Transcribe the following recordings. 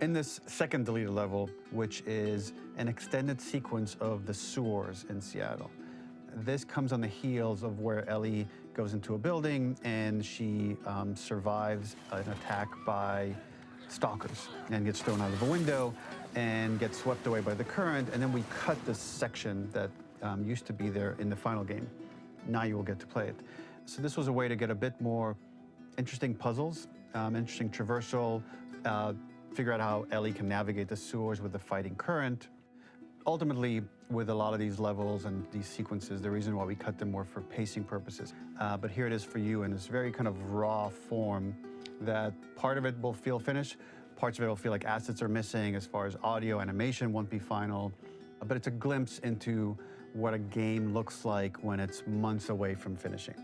In this second deleted level, which is an extended sequence of the sewers in Seattle, this comes on the heels of where Ellie goes into a building and she survives an attack by stalkers and gets thrown out of a window and gets swept away by the current. And then we cut this section that used to be there in the final game. Now you will get to play it. So this was a way to get a bit more interesting puzzles, interesting traversal, figure out how Ellie can navigate the sewers with the fighting current. Ultimately, with a lot of these levels and these sequences, the reason why we cut them were for pacing purposes. But here it is for you in this very kind of raw form that part of it will feel finished, parts of it will feel like assets are missing as far as audio, animation won't be final. But it's a glimpse into what a game looks like when it's months away from finishing.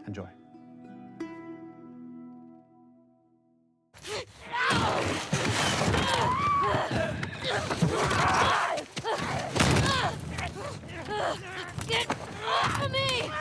Enjoy. Get off of me!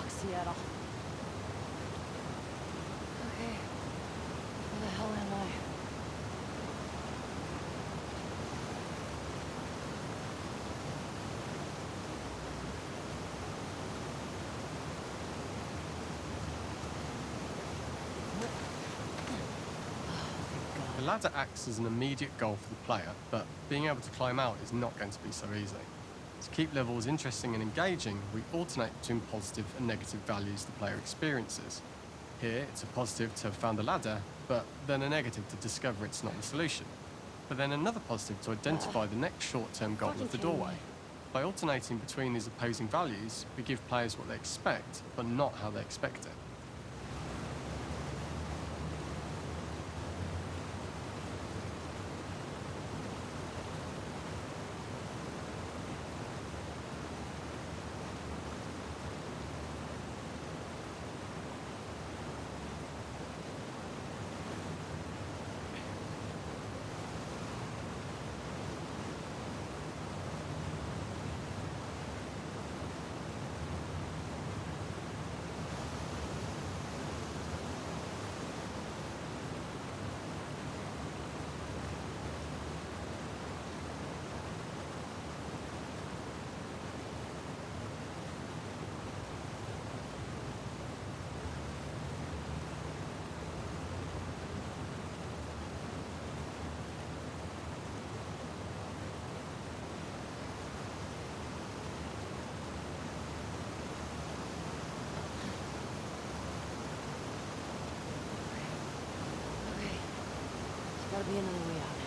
Seattle. Okay, where the hell am I? The ladder acts as an immediate goal for the player, but being able to climb out is not going to be so easy. To keep levels interesting and engaging, we alternate between positive and negative values the player experiences. Here, it's a positive to have found a ladder, but then a negative to discover it's not the solution. But then another positive to identify the next short-term goal of the doorway. By alternating between these opposing values, we give players what they expect, but not how they expect it. gotta be another way out.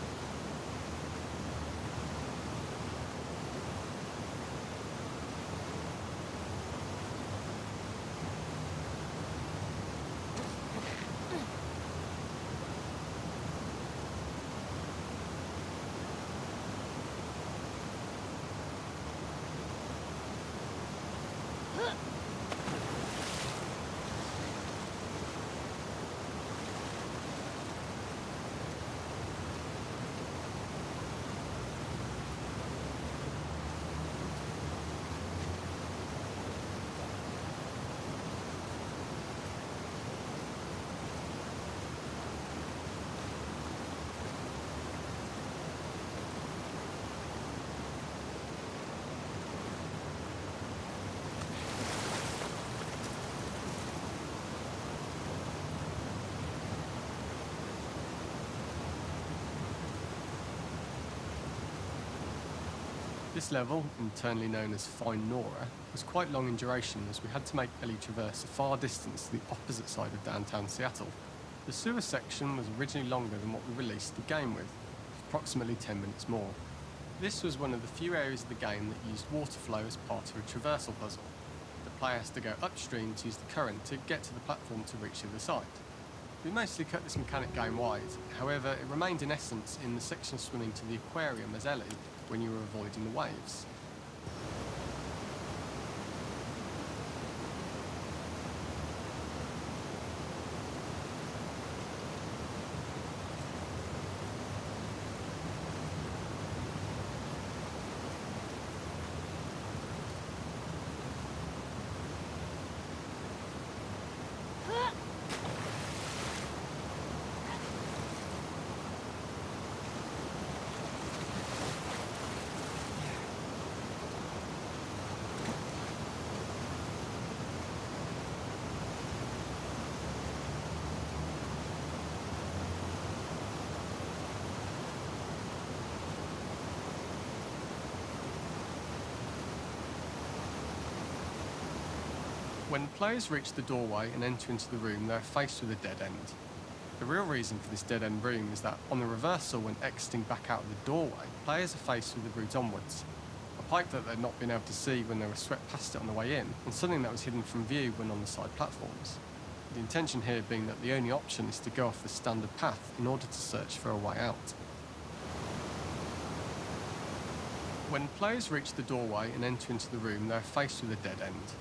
This level, internally known as Find Nora, was quite long in duration as we had to make Ellie traverse a far distance to the opposite side of downtown Seattle. The sewer section was originally longer than what we released the game with, approximately 10 minutes more. This was one of the few areas of the game that used water flow as part of a traversal puzzle. The player has to go upstream to use the current to get to the platform to reach the other side. We mostly cut this mechanic game-wide, however it remained in essence in the section swimming to the aquarium as Ellie when you were avoiding the waves. When players reach the doorway and enter into the room, they are faced with a dead end. The real reason for this dead end room is that on the reversal, when exiting back out of the doorway, players are faced with the route onwards. A pipe that they'd not been able to see when they were swept past it on the way in, and something that was hidden from view when on the side platforms. The intention here being that the only option is to go off the standard path in order to search for a way out. When players reach the doorway and enter into the room, they are faced with a dead end.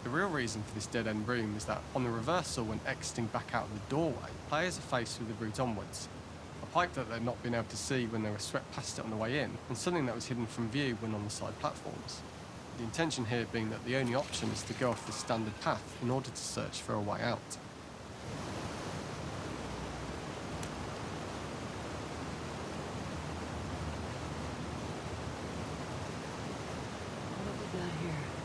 The real reason for this dead end room is that on the reversal, when exiting back out of the doorway, players are faced with the route onwards. A pipe that they'd not been able to see when they were swept past it on the way in, and something that was hidden from view when on the side platforms. The intention here being that the only option is to go off the standard path in order to search for a way out. What have we got here?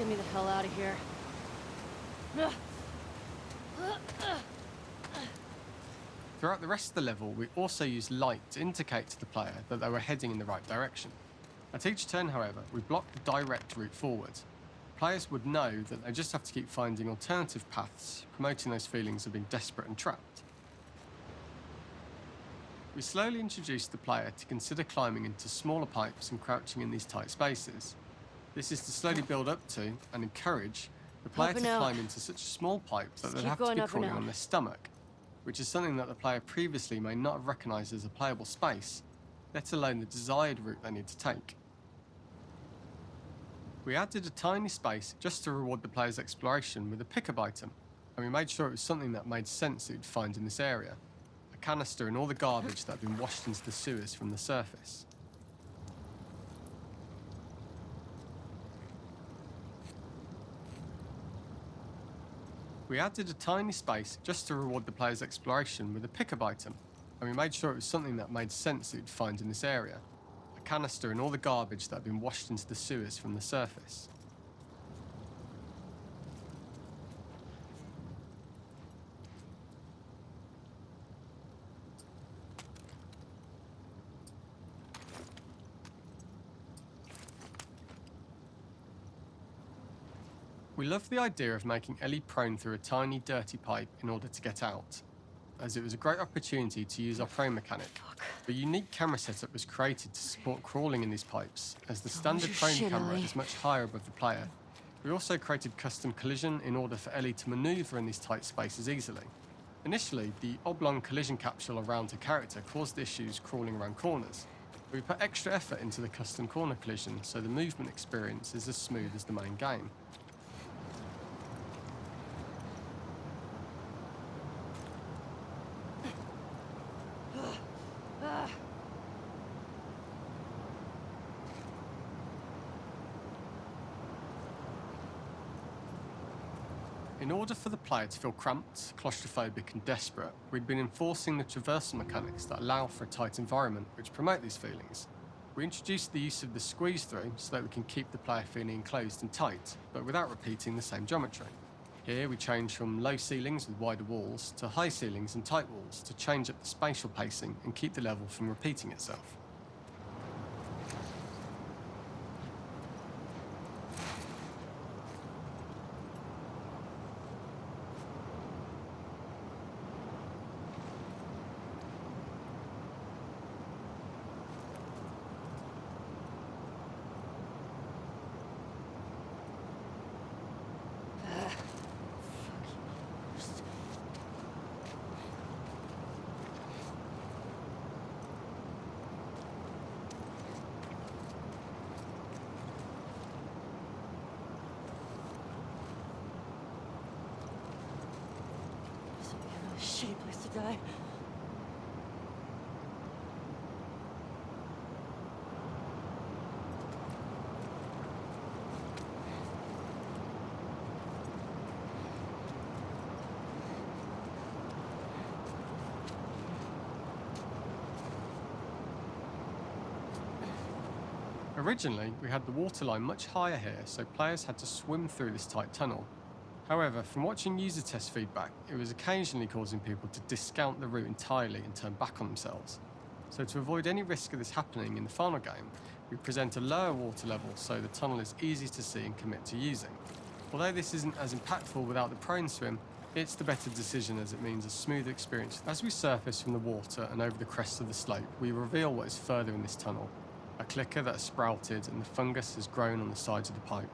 Get me the hell out of here. Throughout the rest of the level, we also used light to indicate to the player that they were heading in the right direction. At each turn, however, we blocked the direct route forward. Players would know that they just have to keep finding alternative paths, promoting those feelings of being desperate and trapped. We slowly introduced the player to consider climbing into smaller pipes and crouching in these tight spaces. This is to slowly build up to and encourage the player to climb into such a small pipe that they'd have to be crawling on their stomach, which is something that the player previously may not have recognised as a playable space, let alone the desired route they need to take. We added a tiny space just to reward the player's exploration with a pickup item, and we made sure it was something that made sense that you'd find in this area. A canister and all the garbage that had been washed into the sewers from the surface. We added a tiny space just to reward the player's exploration with a pickup item, and we made sure it was something that made sense that you'd find in this area. A canister and all the garbage that had been washed into the sewers from the surface. We loved the idea of making Ellie prone through a tiny, dirty pipe in order to get out, as it was a great opportunity to use our prone mechanic. A unique camera setup was created to support crawling in these pipes, as the standard prone camera is much higher above the player. We also created custom collision in order for Ellie to manoeuvre in these tight spaces easily. Initially, the oblong collision capsule around her character caused issues crawling around corners. We put extra effort into the custom corner collision, so the movement experience is as smooth as the main game. In order for the player to feel cramped, claustrophobic and desperate, we'd been enforcing the traversal mechanics that allow for a tight environment which promote these feelings. We introduced the use of the squeeze through so that we can keep the player feeling enclosed and tight, but without repeating the same geometry. Here we change from low ceilings with wider walls to high ceilings and tight walls to change up the spatial pacing and keep the level from repeating itself. Shitty place to die. Originally, we had the waterline much higher here, so players had to swim through this tight tunnel. However, from watching user test feedback, it was occasionally causing people to discount the route entirely and turn back on themselves. So to avoid any risk of this happening in the final game, we present a lower water level so the tunnel is easy to see and commit to using. Although this isn't as impactful without the prone swim, it's the better decision as it means a smoother experience. As we surface from the water and over the crest of the slope, we reveal what is further in this tunnel. A clicker that has sprouted and the fungus has grown on the sides of the pipe.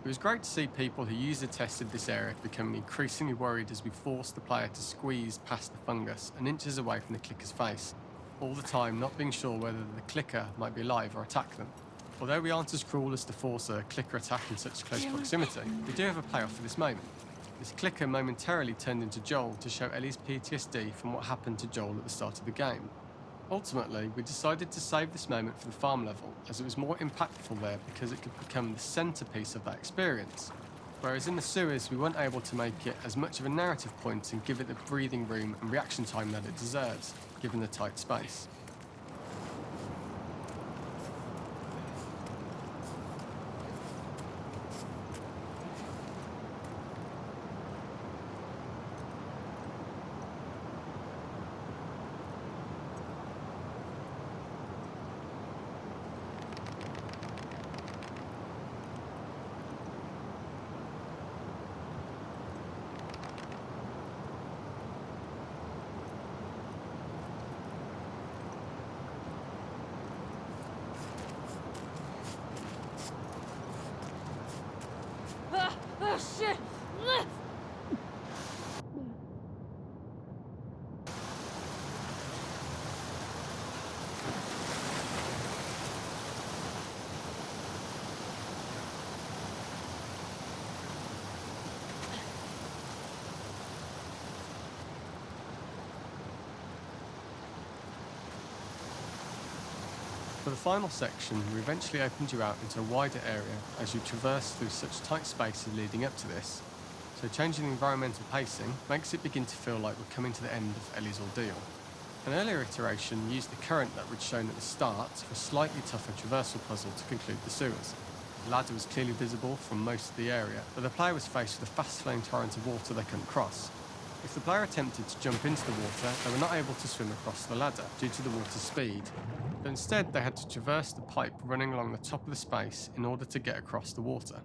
It was great to see people who user tested this area becoming increasingly worried as we forced the player to squeeze past the fungus and inches away from the clicker's face, all the time not being sure whether the clicker might be alive or attack them. Although we aren't as cruel as to force a clicker attack in such close proximity, we do have a payoff for this moment. This clicker momentarily turned into Joel to show Ellie's PTSD from what happened to Joel at the start of the game. Ultimately, we decided to save this moment for the farm level, as it was more impactful there because it could become the centrepiece of that experience. Whereas in the sewers, we weren't able to make it as much of a narrative point and give it the breathing room and reaction time that it deserves, given the tight space. For the final section, we eventually opened you out into a wider area as you traverse through such tight spaces leading up to this, so changing the environmental pacing makes it begin to feel like we're coming to the end of Ellie's ordeal. An earlier iteration used the current that we'd shown at the start for a slightly tougher traversal puzzle to conclude the sewers. The ladder was clearly visible from most of the area, but the player was faced with a fast-flowing torrent of water they couldn't cross. If the player attempted to jump into the water, they were not able to swim across the ladder due to the water's speed, but instead they had to traverse the pipe running along the top of the space in order to get across the water.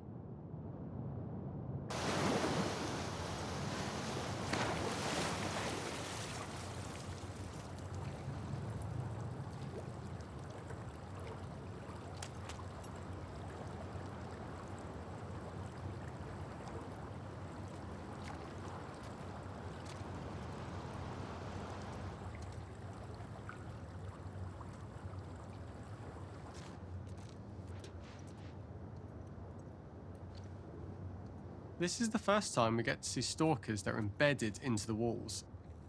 This is the first time we get to see stalkers that are embedded into the walls.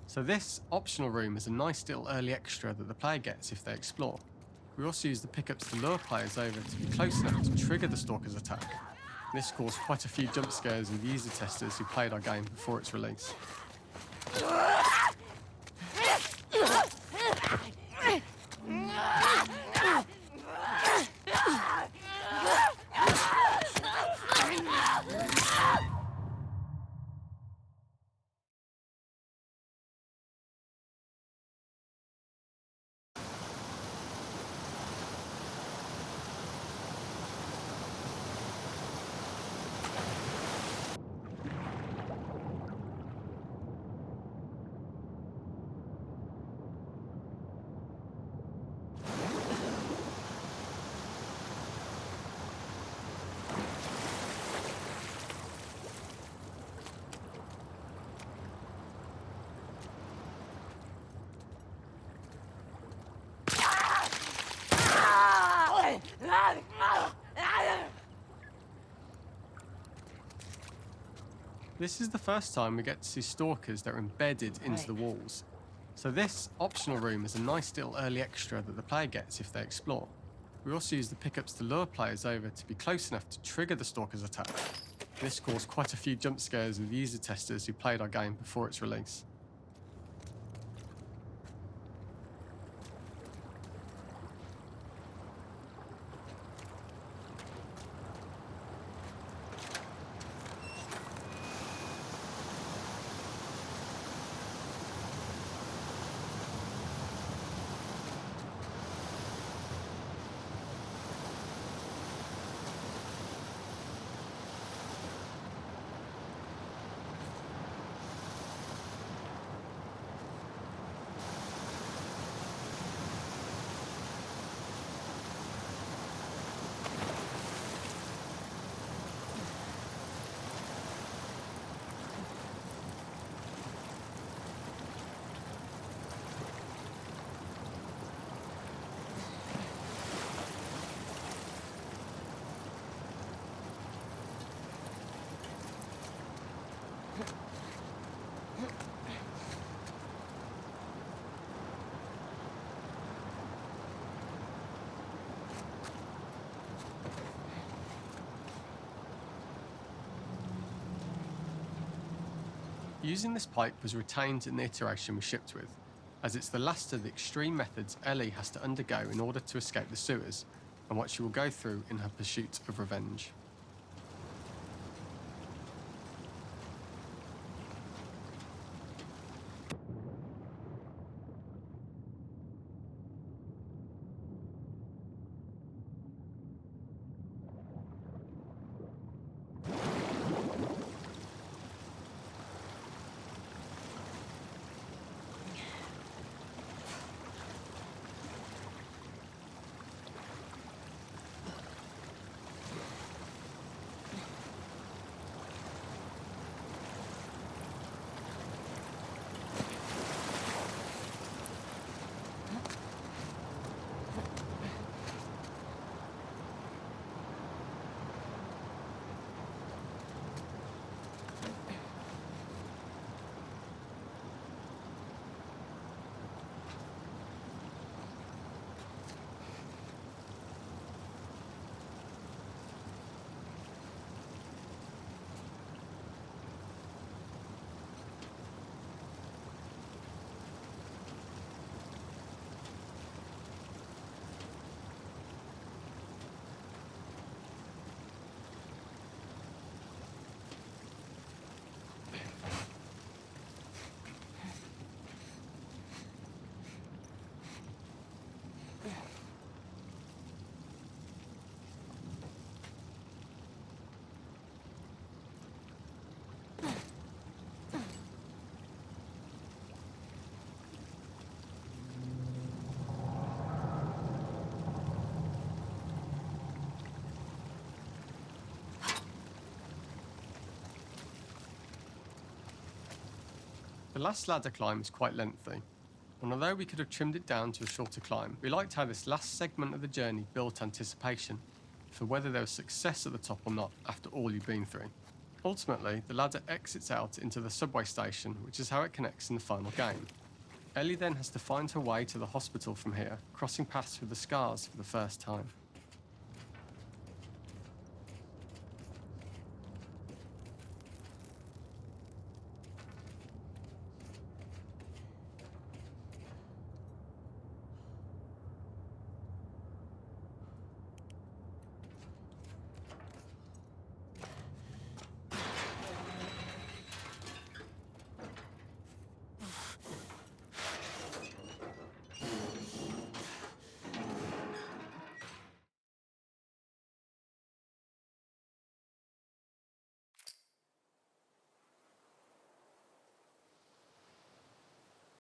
So this optional room is a nice little early extra that the player gets if they explore. We also use the pickups to lure players over to be close enough to trigger the stalker's attack. This caused quite a few jump scares with user testers who played our game before its release. This is the first time we get to see stalkers that are embedded into the walls. So this optional room is a nice little early extra that the player gets if they explore. We also use the pickups to lure players over to be close enough to trigger the stalker's attack. This caused quite a few jump scares with user testers who played our game before its release. Using this pipe was retained in the iteration we shipped with, as it's the last of the extreme methods Ellie has to undergo in order to escape the sewers, and what she will go through in her pursuit of revenge. The last ladder climb is quite lengthy, and although we could have trimmed it down to a shorter climb, we liked how this last segment of the journey built anticipation for whether there was success at the top or not after all you've been through. Ultimately, the ladder exits out into the subway station, which is how it connects in the final game. Ellie then has to find her way to the hospital from here, crossing paths with the scars for the first time.